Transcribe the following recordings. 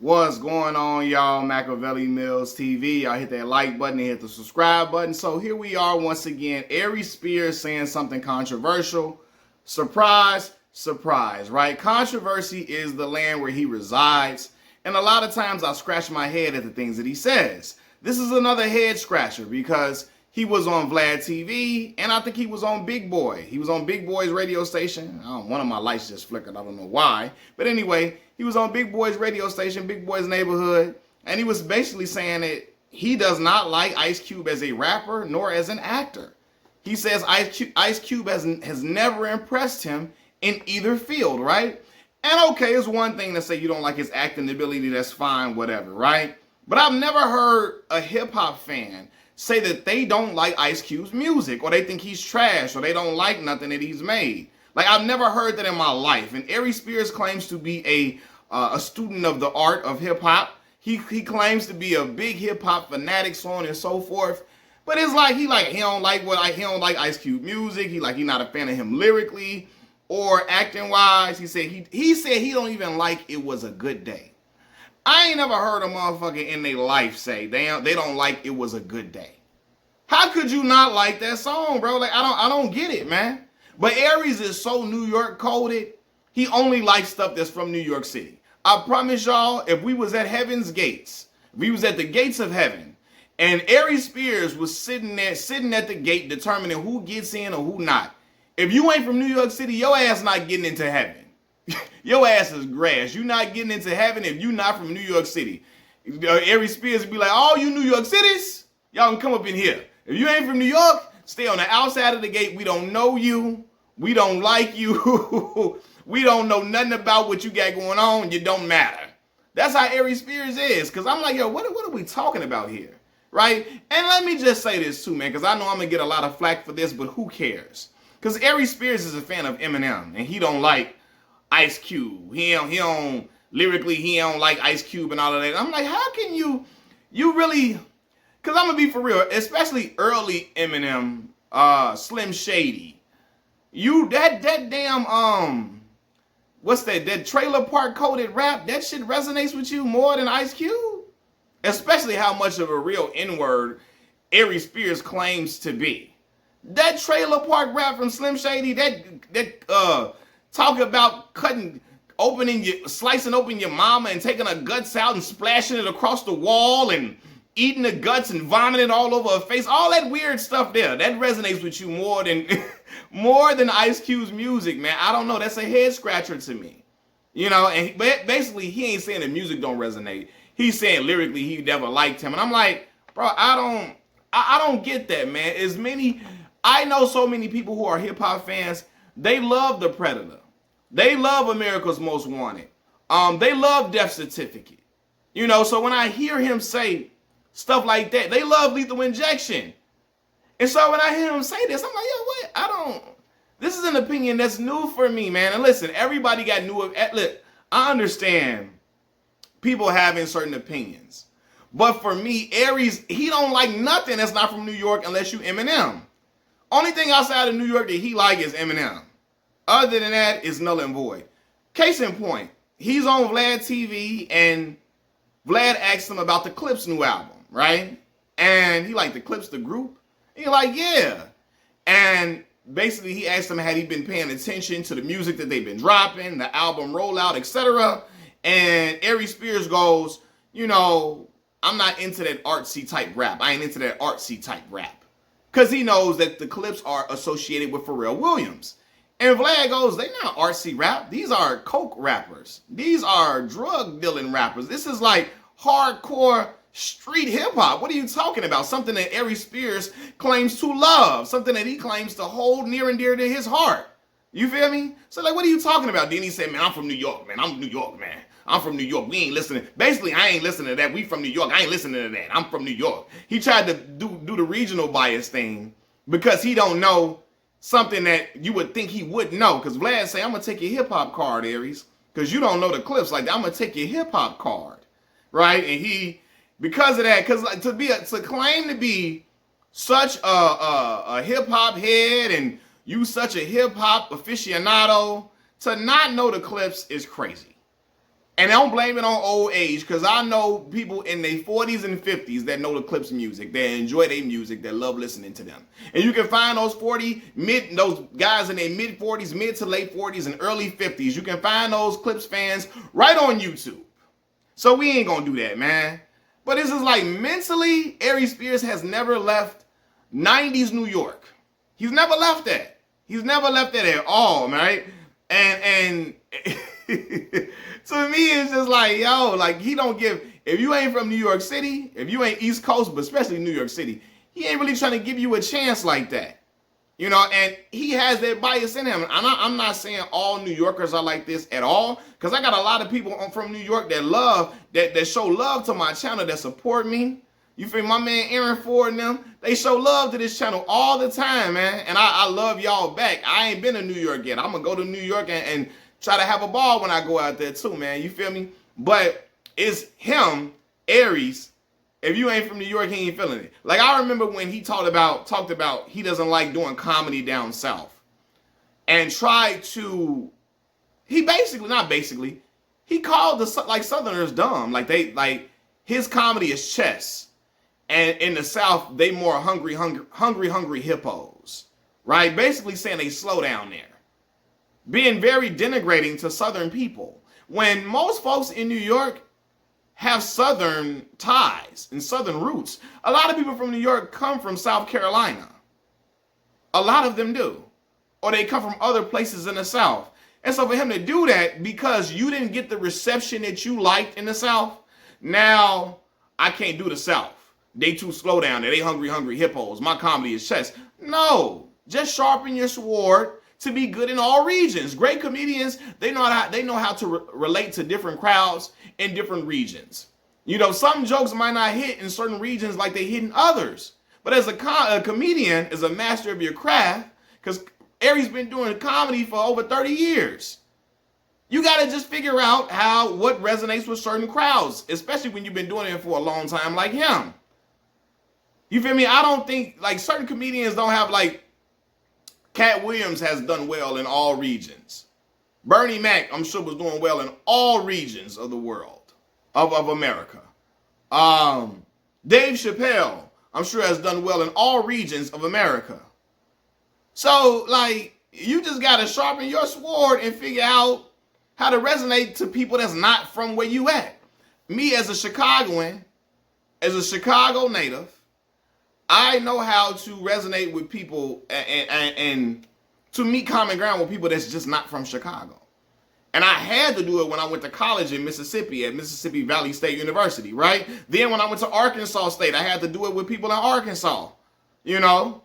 What's going on, y'all? Machiavelli Mills TV. Y'all hit that like button and hit the subscribe button. So here we are once again. Aries Spears saying something controversial. Surprise, surprise, right? Controversy is the land where he resides. And a lot of times I scratch my head at the things that he says. This is another head scratcher because he was on Vlad TV, and I think he was on Big Boy. He was on Big Boy's radio station. One of my lights just flickered. I don't know why. But anyway, he was on Big Boy's radio station, Big Boy's Neighborhood, and he was basically saying that he does not like Ice Cube as a rapper nor as an actor. He says Ice Cube has never impressed him in either field, right? And okay, it's one thing to say you don't like his acting ability. That's fine, whatever, right? But I've never heard a hip-hop fan say that they don't like Ice Cube's music, or they think he's trash, or they don't like nothing that he's made. Like, I've never heard that in my life. And Aries Spears claims to be a student of the art of hip-hop. He claims to be a big hip-hop fanatic, so on and so forth. But it's like he don't like Ice Cube music. He's not a fan of him lyrically or acting wise. He said he don't even like It Was a Good Day. I ain't never heard a motherfucker in their life say they don't like It Was a Good Day. How could you not like that song, bro? Like, I don't get it, man. But Aries is so New York coded, he only likes stuff that's from New York City. I promise y'all, if we was at heaven's gates, if we was at the gates of heaven, and Aries Spears was sitting at the gate determining who gets in or who not, if you ain't from New York City, your ass not getting into heaven. Your ass is grass. You not getting into heaven if you not from New York City. Aries Spears would be like, all you New York cities, y'all can come up in here. If you ain't from New York, stay on the outside of the gate. We don't know you. We don't like you. We don't know nothing about what you got going on. You don't matter. That's how Aries Spears is. Because I'm like, yo, what are we talking about here? Right? And let me just say this too, man, because I know I'm going to get a lot of flack for this, but who cares? Because Aries Spears is a fan of Eminem, and he don't like Ice Cube. He don't lyrically, he don't like Ice Cube and all of that. I'm like, how can you really, because I'm going to be for real, especially early Eminem, Slim Shady. That damn, what's that trailer park coded rap, that shit resonates with you more than Ice Cube? Especially how much of a real N-word Aries Spears claims to be. That trailer park rap from Slim Shady, that talk about slicing open your mama and taking her guts out and splashing it across the wall and eating the guts and vomiting all over her face. All that weird stuff there, that resonates with you more than Ice Cube's music, man. I don't know. That's a head scratcher to me. You know, and basically he ain't saying the music don't resonate. He's saying lyrically he never liked him. And I'm like, bro, I don't get that, man. I know so many people who are hip hop fans. They love The Predator. They love America's Most Wanted. They love Death Certificate. You know, so when I hear him say stuff like that, they love Lethal Injection. And so when I hear him say this, I'm like, yo, what? This is an opinion that's new for me, man. And listen, everybody got look, I understand people having certain opinions. But for me, Aries, he don't like nothing that's not from New York unless you Eminem. Only thing outside of New York that he like is Eminem. Other than that, it's null and void. Case in point, he's on Vlad TV, and Vlad asked him about the Clipse new album, right? And he like, the Clipse, the group? He like, yeah. And basically he asked him, had he been paying attention to the music that they've been dropping, the album rollout, etc. And Aries Spears goes, you know, I'm not into that artsy type rap. I ain't into that artsy type rap. Because he knows that the Clipse are associated with Pharrell Williams. And Vlad goes, they not artsy rap. These are coke rappers. These are drug dealing rappers. This is like hardcore street hip hop. What are you talking about? Something that Aries Spears claims to love. Something that he claims to hold near and dear to his heart. You feel me? So like, what are you talking about? Then he said, man, I'm from New York, man. I'm New York, man. I'm from New York. We ain't listening. Basically, I ain't listening to that. We from New York. I ain't listening to that. I'm from New York. He tried to do the regional bias thing because he don't know something that you would think he would know. Because Vlad say, I'm going to take your hip-hop card, Aries. Because you don't know the Clipse. Like, I'm going to take your hip-hop card. Right? And he, because of that, because like, to claim to be such a hip-hop head and you such a hip-hop aficionado, to not know the Clipse is crazy. And I don't blame it on old age, because I know people in their 40s and 50s that know the Clipse music, that enjoy their music, that love listening to them. And you can find those those guys in their mid 40s, mid to late 40s, and early 50s. You can find those Clipse fans right on YouTube. So we ain't gonna do that, man. But this is like, mentally, Aries Spears has never left 90s New York. He's never left that. He's never left that at all, right? And to me, it's just like, yo, like, he don't give, if you ain't from New York City, if you ain't East Coast, but especially New York City, he ain't really trying to give you a chance like that. You know, and he has that bias in him. I'm not saying all New Yorkers are like this at all, because I got a lot of people from New York that show love to my channel, that support me. You feel my man Aaron Ford and them, they show love to this channel all the time, man. And I love y'all back. I ain't been to New York yet. I'm going to go to New York and try to have a ball when I go out there too, man. You feel me? But it's him, Aries. If you ain't from New York, he ain't feeling it. Like, I remember when he talked about he doesn't like doing comedy down south. And tried to, he called the like Southerners dumb. Like his comedy is chess. And in the South, they more hungry hippos, right? Basically saying they slow down there. Being very denigrating to Southern people. When most folks in New York have Southern ties and Southern roots. A lot of people from New York come from South Carolina. A lot of them do. Or they come from other places in the South. And so for him to do that, because you didn't get the reception that you liked in the South, now I can't do the South. They too slow down there. They hungry hippos. My comedy is chess. No, just sharpen your sword to be good in all regions. Great comedians, they know how to relate to different crowds in different regions. You know, some jokes might not hit in certain regions like they hit in others. But as a comedian, as a master of your craft, because Aries been doing comedy for over 30 years. You got to just figure out what resonates with certain crowds, especially when you've been doing it for a long time like him. You feel me? I don't think, like, certain comedians don't have, like, Cat Williams has done well in all regions. Bernie Mac, I'm sure, was doing well in all regions of the world, of America. Dave Chappelle, I'm sure, has done well in all regions of America. So, like, you just got to sharpen your sword and figure out how to resonate to people that's not from where you at. Me, as a Chicagoan, as a Chicago native, I know how to resonate with people and to meet common ground with people that's just not from Chicago. And I had to do it when I went to college in Mississippi at Mississippi Valley State University, right? Then when I went to Arkansas State, I had to do it with people in Arkansas, you know?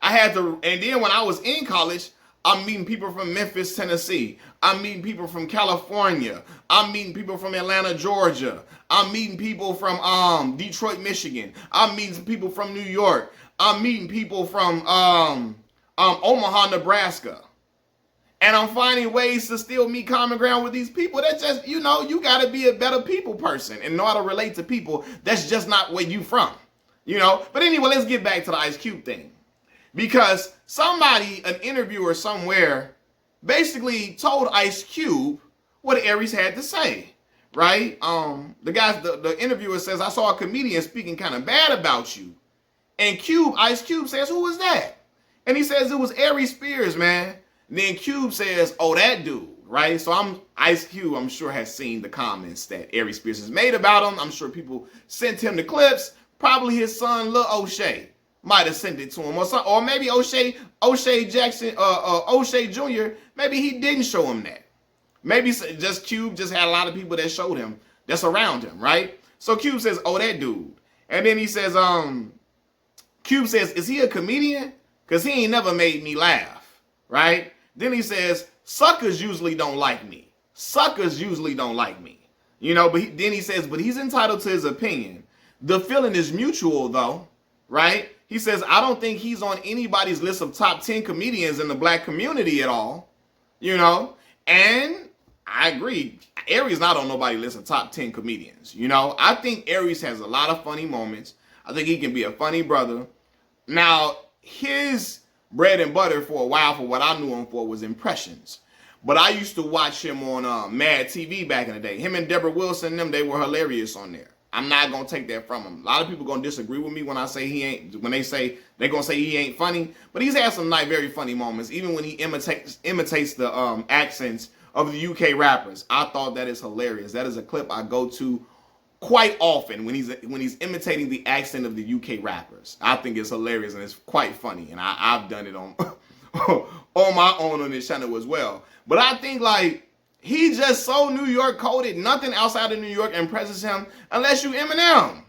I had to, and then when I was in college, I'm meeting people from Memphis, Tennessee. I'm meeting people from California. I'm meeting people from Atlanta, Georgia. I'm meeting people from Detroit, Michigan. I'm meeting people from New York. I'm meeting people from Omaha, Nebraska. And I'm finding ways to still meet common ground with these people. That just, you know, you got to be a better people person and know how to relate to people that's just not where you from, you know. But anyway, let's get back to the Ice Cube thing. Because somebody, an interviewer somewhere, basically told Ice Cube what Aries had to say, right? The interviewer says, I saw a comedian speaking kind of bad about you. And Ice Cube says, who was that? And he says, it was Aries Spears, man. And then Cube says, oh, that dude, right? So Ice Cube, I'm sure, has seen the comments that Aries Spears has made about him. I'm sure people sent him the clips. Probably his son, Lil O'Shea, might have sent it to him, or maybe O'Shea Jackson, O'Shea Jr., maybe he didn't show him that. Maybe just Cube just had a lot of people that showed him, that's around him, right? So Cube says, oh, that dude. And then he says, Cube says, is he a comedian? Because he ain't never made me laugh, right? Then he says, suckers usually don't like me. Suckers usually don't like me. You know, but then he says, but he's entitled to his opinion. The feeling is mutual, though, right? He says, I don't think he's on anybody's list of top 10 comedians in the black community at all, you know? And I agree. Aries not on nobody's list of top 10 comedians, you know? I think Aries has a lot of funny moments. I think he can be a funny brother. Now, his bread and butter for a while, for what I knew him for, was impressions. But I used to watch him on Mad TV back in the day. Him and Deborah Wilson, they were hilarious on there. I'm not gonna take that from him. A lot of people gonna disagree with me when I say he ain't. When they say they're gonna say he ain't funny, but he's had some very funny moments. Even when he imitates the accents of the UK rappers, I thought that is hilarious. That is a clip I go to quite often when he's imitating the accent of the UK rappers. I think it's hilarious and it's quite funny, and I've done it on on my own on this channel as well. But I think like. He just so New York coded. Nothing outside of New York impresses him unless you Eminem.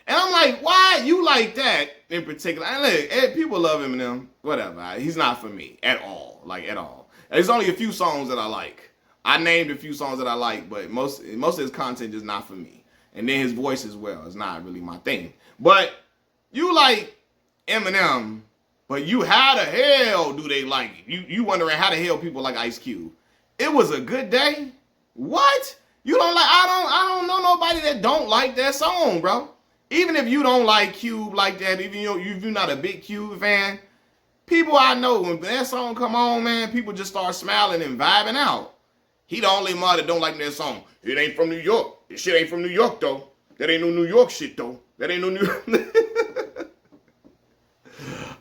And I'm like, why you like that in particular? And look, people love Eminem. Whatever. He's not for me at all. Like at all. There's only a few songs that I like. I named a few songs that I like, but most of his content is not for me. And then his voice as well is not really my thing. But you like Eminem, but how the hell do they like it? You wondering how the hell people like Ice Cube. It was a good day. What? You don't like? I don't know nobody that don't like that song, bro. Even if you don't like Cube like that, even if you're not a big Cube fan, people I know when that song come on, man, people just start smiling and vibing out. He the only mother that don't like that song. It ain't from New York. This shit ain't from New York though. That ain't no New York shit though. That ain't no New York.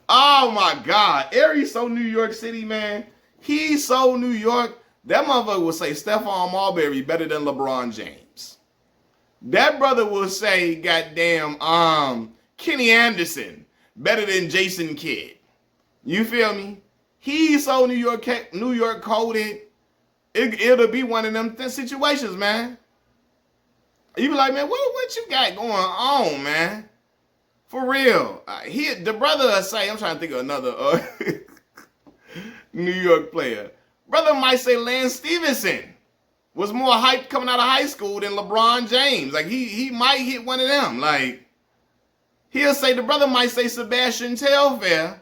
Oh my God, Aries so New York City, man. He's so New York. That motherfucker will say Stephon Marbury better than LeBron James. That brother will say, goddamn, Kenny Anderson better than Jason Kidd. You feel me? He's so New York coded. It'll be one of them situations, man. You be like, man, what you got going on, man? For real. The brother will say, I'm trying to think of another New York player. Brother might say Lance Stevenson was more hyped coming out of high school than LeBron James. Like he might hit one of them. Like the brother might say Sebastian Telfair.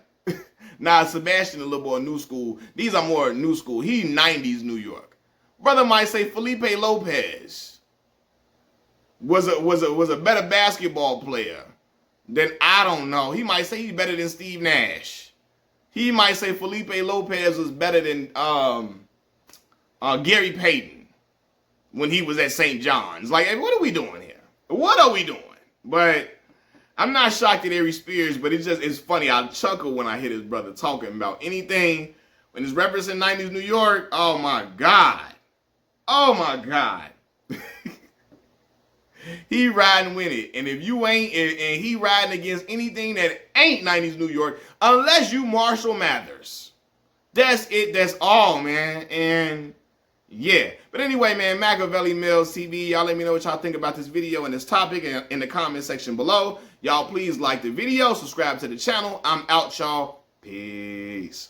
Nah, Sebastian a little more new school. These are more new school. He 90s New York. Brother might say Felipe Lopez was a better basketball player than I don't know. He might say he's better than Steve Nash. He might say Felipe Lopez was better than Gary Payton when he was at St. John's. Like, what are we doing here? What are we doing? But I'm not shocked at Aries Spears, but it's funny. I chuckle when I hear this brother talking about anything when it's referencing 90s New York. Oh my God. Oh my God. He riding with it. And if you ain't, and he riding against anything that ain't 90s New York, unless you Marshall Mathers. That's it. That's all, man. And yeah. But anyway, man, Machiavelli Mills TV, y'all let me know what y'all think about this video and this topic in the comment section below. Y'all please like the video, subscribe to the channel. I'm out, y'all. Peace.